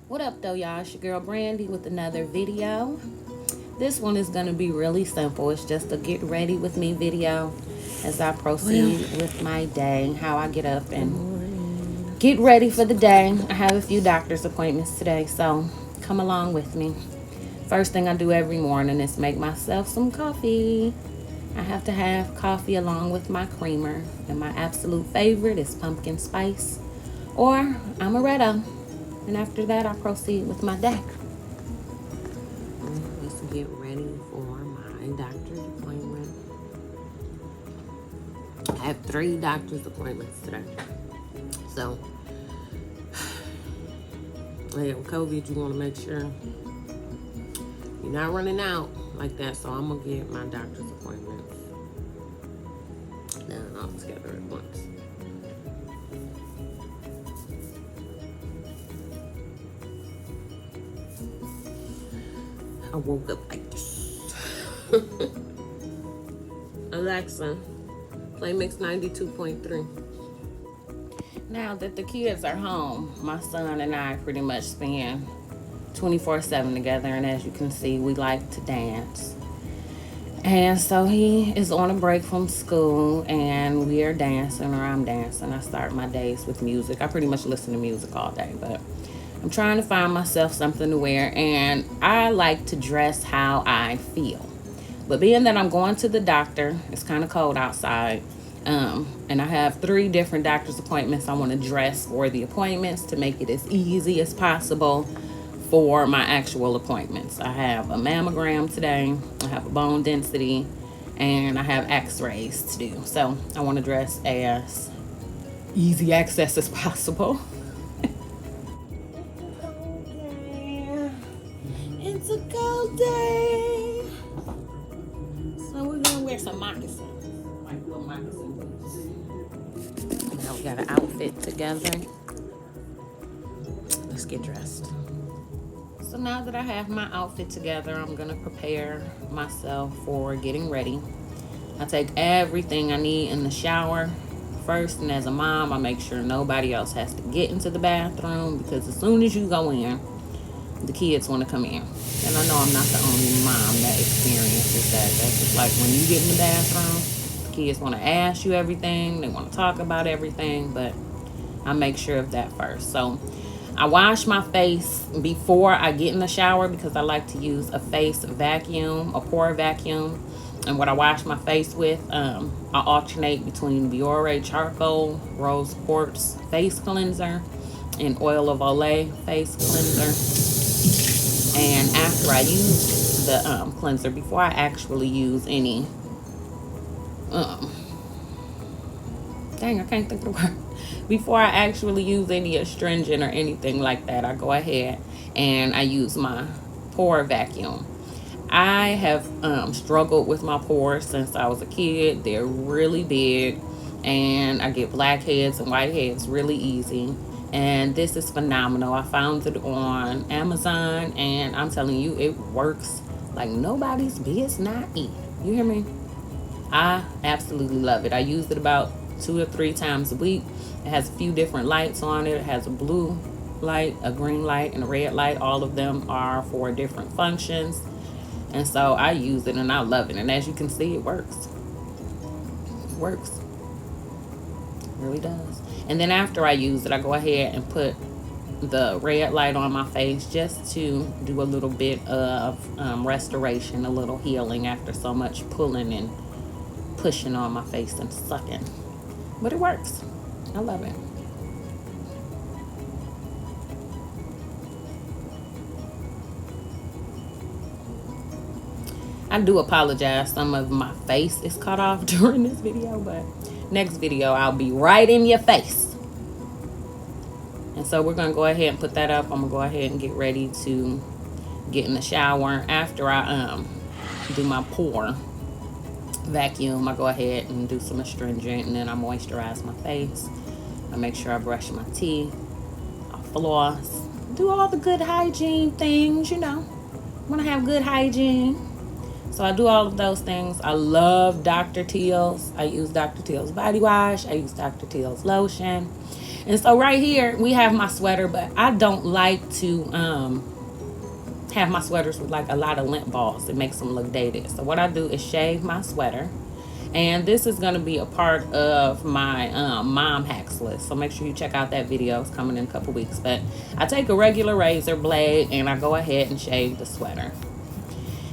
What up though, y'all? It's your girl Brandy with another video. This one is going to be really simple. It's just a get ready with me video as I proceed with my day, how I get up and get ready for the day. I have a few doctor's appointments today, so come along with me. First thing I do every morning is make myself some coffee. I have to have coffee along with my creamer, and my absolute favorite is pumpkin spice or amaretto. And after that, I proceed with my day. Let's get ready for my doctor's appointment. I have 3 doctor's appointments today. So, with COVID, you want to make sure you're not running out like that. So I'm going to get my doctor's appointments done all together at once. I woke up like this. Alexa, play Mix 92.3. Now that the kids are home, my son and I pretty much spend 24/7 together, and as you can see, we like to dance. And so he is on a break from school, and we are dancing, or I'm dancing. I start my days with music. I pretty much listen to music all day, but I'm trying to find myself something to wear, and I like to dress how I feel. But being that I'm going to the doctor, it's kind of cold outside, and I have 3 different doctor's appointments. I want to dress for the appointments to make it as easy as possible for my actual appointments. I have a mammogram today, I have a bone density, and I have x-rays to do. So I want to dress as easy access as possible. It's a cold day. So we're gonna wear some moccasins. Like little moccasin boots. Now we got an outfit together. Let's get dressed. So now that I have my outfit together, I'm gonna prepare myself for getting ready. I take everything I need in the shower first, and as a mom, I make sure nobody else has to get into the bathroom, because as soon as you go in, the kids want to come in. And I know I'm not the only mom that experiences that. That's just like when you get in the bathroom, the kids want to ask you everything, they want to talk about everything, but I make sure of that first. So I wash my face before I get in the shower, because I like to use a face vacuum, a pore vacuum. And what I wash my face with, I alternate between Biore Charcoal Rose Quartz Face Cleanser and Oil of Olay Face Cleanser. And after I use the cleanser, before I actually use any, dang, I can't think of the word. Before I actually use any astringent or anything like that, I go ahead and I use my pore vacuum. I have struggled with my pores since I was a kid. They're really big, and I get blackheads and whiteheads really easy. And this is phenomenal. I found it on Amazon, and I'm telling you, it works like nobody's business. You hear me? I absolutely love it. I use it about 2 or 3 times a week. It has a few different lights on it. It has a blue light, a green light, and a red light. All of them are for different functions. And so I use it and I love it. And as you can see, it works. It works. It really does. And then after I use it, I go ahead and put the red light on my face just to do a little bit of restoration, a little healing after so much pulling and pushing on my face and sucking. But it works. I love it. I do apologize. Some of my face is cut off during this video, but next video I'll be right in your face. And so we're going to go ahead and put that up. I'm going to go ahead and get ready to get in the shower. After I do my pore vacuum, I go ahead and do some astringent, and then I moisturize my face. I make sure I brush my teeth, I floss, do all the good hygiene things, you know. Want to have good hygiene. So I do all of those things. I love Dr. Teal's. I use Dr. Teal's body wash. I use Dr. Teal's lotion. And so right here we have my sweater, but I don't like to have my sweaters with like a lot of lint balls. It makes them look dated. So what I do is shave my sweater. And this is going to be a part of my mom hacks list. So make sure you check out that video. It's coming in a couple weeks. But I take a regular razor blade and I go ahead and shave the sweater.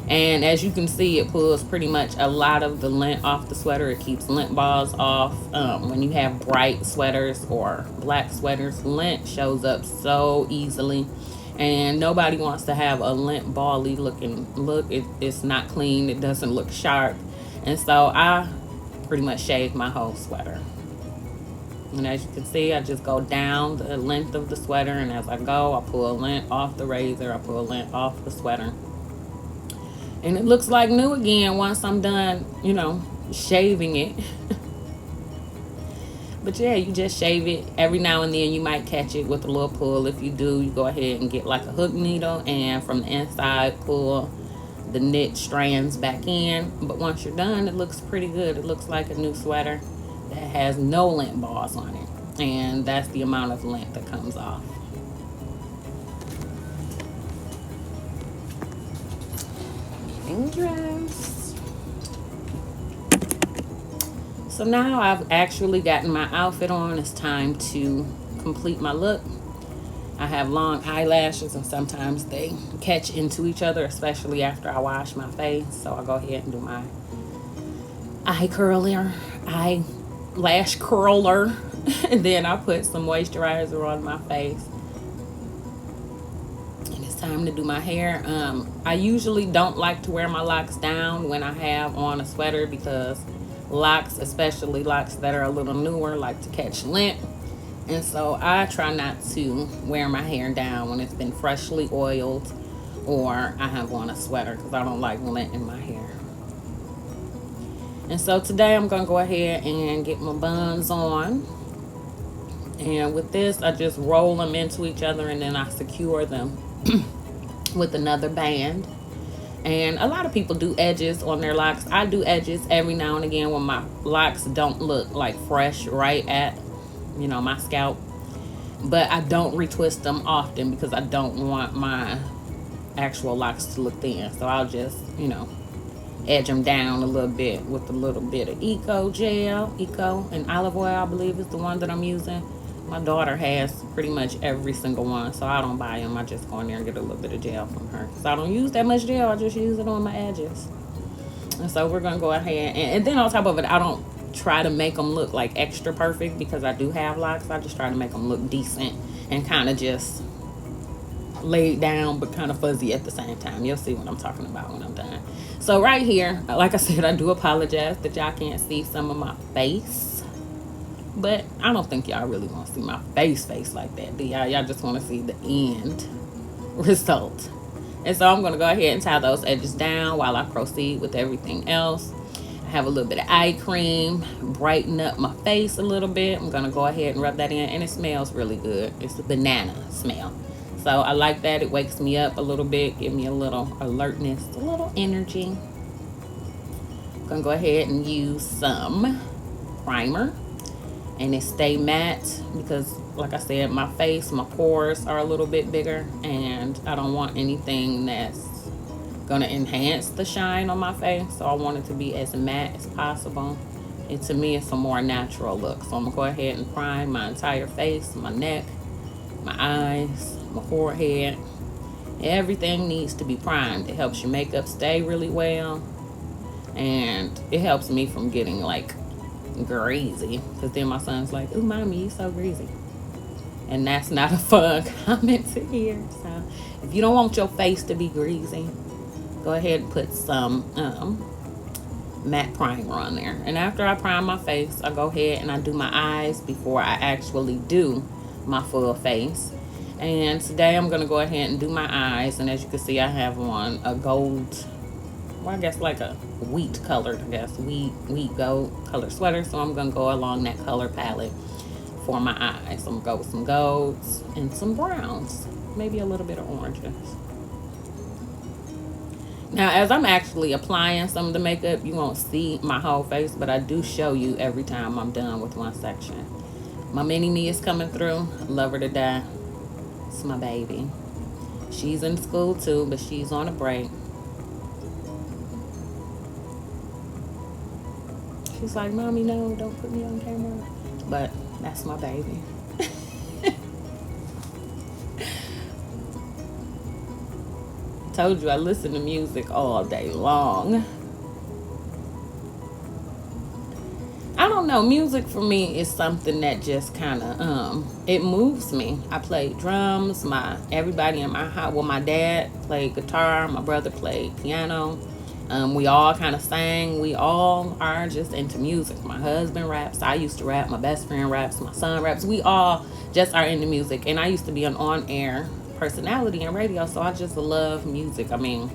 And as you can see, it pulls pretty much a lot of the lint off the sweater. It keeps lint balls off. When you have bright sweaters or black sweaters, lint shows up so easily. And nobody wants to have a lint bally looking look. It's not clean. It doesn't look sharp. And so I pretty much shave my whole sweater. And as you can see, I just go down the length of the sweater. And as I go, I pull lint off the razor. I pull lint off the sweater. And it looks like new again once I'm done, you know, shaving it. But yeah, you just shave it. Every now and then you might catch it with a little pull. If you do, you go ahead and get like a hook needle and from the inside pull the knit strands back in. But once you're done, it looks pretty good. It looks like a new sweater that has no lint balls on it. And that's the amount of lint that comes off. Dress. So now I've actually gotten my outfit on. It's time to complete my look. I have long eyelashes and sometimes they catch into each other, especially after I wash my face. So I'll go ahead and do my eyelash curler. And then I'll put some moisturizer on my face. Time to do my hair. I usually don't like to wear my locks down when I have on a sweater because locks, especially locks that are a little newer, like to catch lint. And so I try not to wear my hair down when it's been freshly oiled or I have on a sweater because I don't like lint in my hair. And so today I'm going to go ahead and get my buns on. And with this, I just roll them into each other and then I secure them with another band. And a lot of people do edges on their locks. I do edges every now and again when my locks don't look like fresh right at, you know, my scalp. But I don't retwist them often because I don't want my actual locks to look thin. So I'll just, you know, edge them down a little bit with a little bit of Eco and olive oil, I believe is the one that I'm using. My daughter has pretty much every single one, so I don't buy them. I just go in there and get a little bit of gel from her. So I don't use that much gel. I just use it on my edges. And so we're going to go ahead. And then on top of it, I don't try to make them look like extra perfect because I do have locks. I just try to make them look decent and kind of just laid down but kind of fuzzy at the same time. You'll see what I'm talking about when I'm done. So right here, like I said, I do apologize that y'all can't see some of my face. But I don't think y'all really want to see my face like that, do y'all? Y'all just want to see the end result. And so I'm going to go ahead and tie those edges down while I proceed with everything else. I have a little bit of eye cream, brighten up my face a little bit. I'm going to go ahead and rub that in, and it smells really good. It's a banana smell. So I like that. It wakes me up a little bit, give me a little alertness, a little energy. I'm going to go ahead and use some primer. And it stay matte because, like I said, my face, my pores are a little bit bigger. And I don't want anything that's going to enhance the shine on my face. So I want it to be as matte as possible. And to me, it's a more natural look. So I'm going to go ahead and prime my entire face, my neck, my eyes, my forehead. Everything needs to be primed. It helps your makeup stay really well. And it helps me from getting like greasy, because then my son's like, "Ooh, mommy, you so greasy," and that's not a fun comment to hear. So if you don't want your face to be greasy, go ahead and put some matte primer on there. And after I prime my face, I go ahead and I do my eyes before I actually do my full face. And today I'm going to go ahead and do my eyes. And as you can see, I have on a gold, well, I guess like a wheat colored, wheat gold color sweater. So I'm going to go along that color palette for my eyes. I'm going to go with some golds and some browns, maybe a little bit of oranges. Now, as I'm actually applying some of the makeup, you won't see my whole face, but I do show you every time I'm done with one section. My mini me is coming through. I love her to death. It's my baby. She's in school too, but she's on a break. She's like, Mommy, no, don't put me on camera. But that's my baby. Told you I listen to music all day long. I don't know. Music for me is something that just kind of it moves me. I play drums. Everybody in my house. Well, my dad played guitar. My brother played piano. We all kind of sang. We all are just into music. My husband raps. I used to rap. My best friend raps. My son raps. We all just are into music. And I used to be an on-air personality in radio, so I just love music. I mean,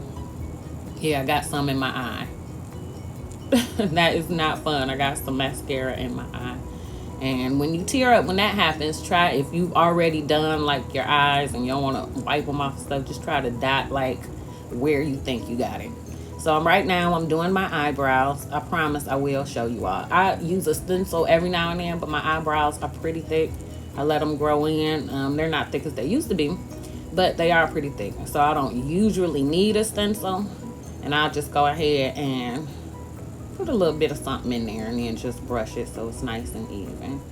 yeah, I got some in my eye. That is not fun. I got some mascara in my eye. And when you tear up, when that happens, try, if you've already done like your eyes and you don't want to wipe them off and stuff, just try to dot like where you think you got it. So right now I'm doing my eyebrows. I promise I will show you all. I use a stencil every now and then, but my eyebrows are pretty thick. I let them grow in. They're not thick as they used to be, but they are pretty thick. So I don't usually need a stencil, and I'll just go ahead and put a little bit of something in there and then just brush it so it's nice and even.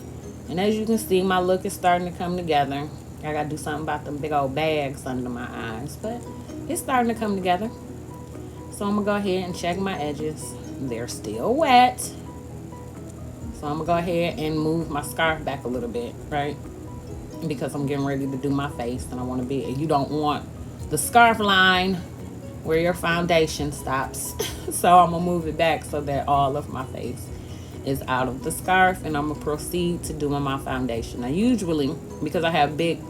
And as you can see, my look is starting to come together. I gotta do something about them big old bags under my eyes, but it's starting to come together. So I'm gonna go ahead and check my edges. They're still wet. So I'm gonna go ahead and move my scarf back a little bit, right? Because I'm getting ready to do my face, and I want to be, you don't want the scarf line where your foundation stops. So I'm gonna move it back so that all of my face is out of the scarf, and I'm gonna proceed to doing my foundation. Now usually, because I have big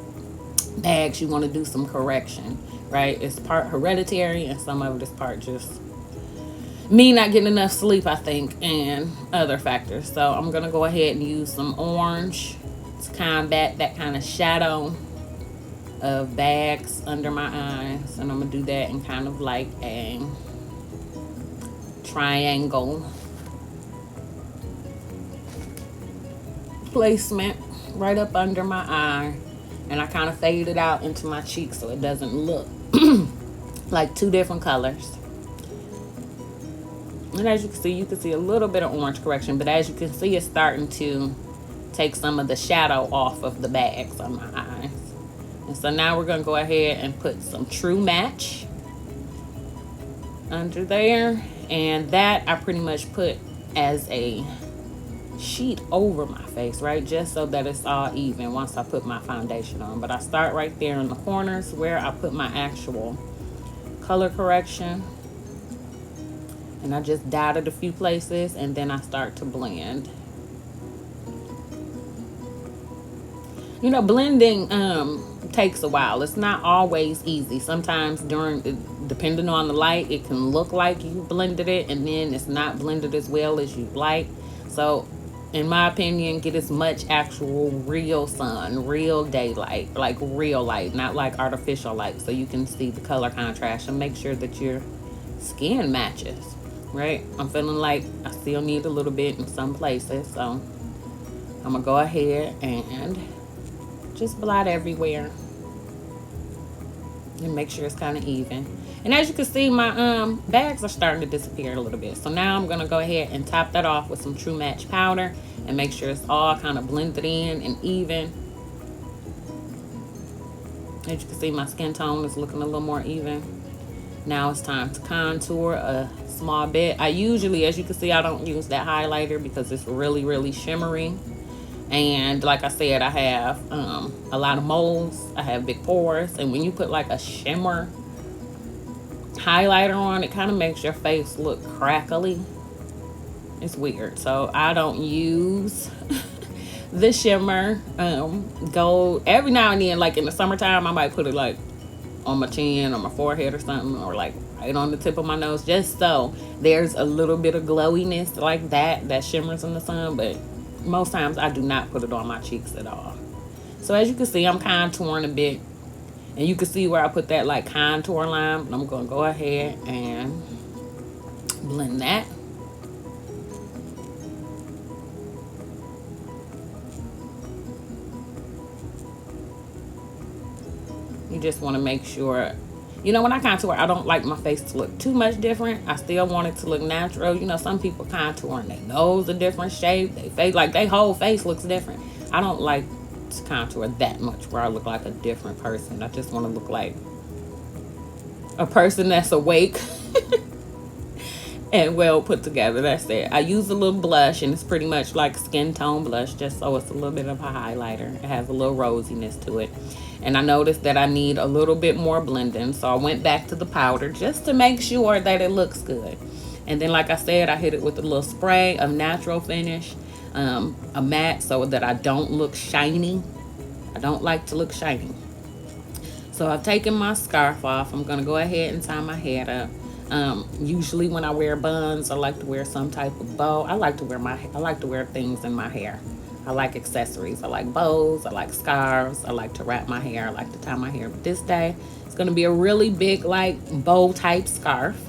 bags, you want to do some correction, right? It's part hereditary, and some of it is part just me not getting enough sleep, I think, and other factors. So I'm gonna go ahead and use some orange to combat that kind of shadow of bags under my eyes, and I'm gonna do that in kind of like a triangle placement right up under my eye, and I kind of fade it out into my cheeks so it doesn't look like two different colors. And as you can see a little bit of orange correction, but as you can see, it's starting to take some of the shadow off of the bags on my eyes. And so now we're going to go ahead and put some True Match under there. And that I pretty much put as a sheet over my face, right? Just so that it's all even once I put my foundation on. But I start right there in the corners where I put my actual color correction. And I just dotted a few places, and then I start to blend. You know, blending takes a while. It's not always easy. Sometimes depending on the light, it can look like you blended it, and then it's not blended as well as you'd like. So in my opinion, get as much actual real sun, real daylight, like real light, not like artificial light, so you can see the color contrast, and make sure that your skin matches, right? I'm feeling like I still need a little bit in some places, so I'm gonna go ahead and just blot everywhere and make sure it's kind of even. And as you can see, my bags are starting to disappear a little bit. So now I'm gonna go ahead and top that off with some True Match powder and make sure it's all kind of blended in and even. As you can see, my skin tone is looking a little more even. Now it's time to contour a small bit. I usually, as you can see, I don't use that highlighter because it's really, really shimmery. And like I said, I have a lot of moles. I have big pores. And when you put like a shimmer highlighter on, it kind of makes your face look crackly. It's weird. So I don't use the shimmer gold. Every now and then, like in the summertime, I might put it like on my chin or my forehead or something, or like right on the tip of my nose, just so there's a little bit of glowiness like that shimmers in the sun. But most times I do not put it on my cheeks at all. So as you can see, I'm contouring a bit, and you can see where I put that like contour line. I'm gonna go ahead and blend that. You just want to make sure, you know, when I contour, I don't like my face to look too much different. I still want it to look natural. You know, some people contour and their nose a different shape. They face, like, their whole face looks different. I don't like to contour that much where I look like a different person. I just want to look like a person that's awake and well put together. That's it. I use a little blush, and it's pretty much like skin tone blush, just so it's a little bit of a highlighter. It has a little rosiness to it. And I noticed that I need a little bit more blending, so I went back to the powder just to make sure that it looks good. And then, like I said, I hit it with a little spray of natural finish, a matte, so that I don't look shiny. I don't like to look shiny. So I've taken my scarf off. I'm going to go ahead and tie my head up. Usually when I wear buns, I like to wear some type of bow. I like to wear things in my hair. I like accessories. I like bows. I like scarves. I like to wrap my hair. I like to tie my hair. But this day, it's going to be a really big, like, bow type scarf.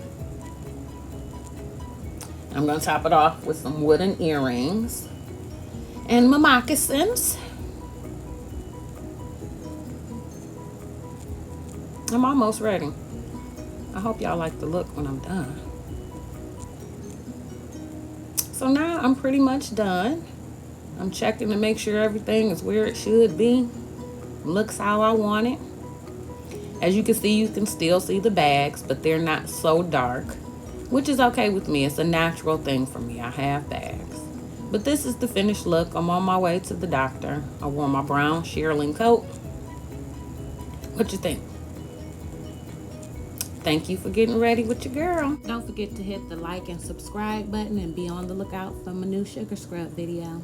I'm going to top it off with some wooden earrings and my moccasins. I'm almost ready. I hope y'all like the look when I'm done. So now I'm pretty much done. I'm checking to make sure everything is where it should be. Looks how I want it. As you can see, you can still see the bags, but they're not so dark, which is okay with me. It's a natural thing for me. I have bags. But this is the finished look. I'm on my way to the doctor. I wore my brown shearling coat. What you think? Thank you for getting ready with your girl. Don't forget to hit the like and subscribe button and be on the lookout for my new sugar scrub video.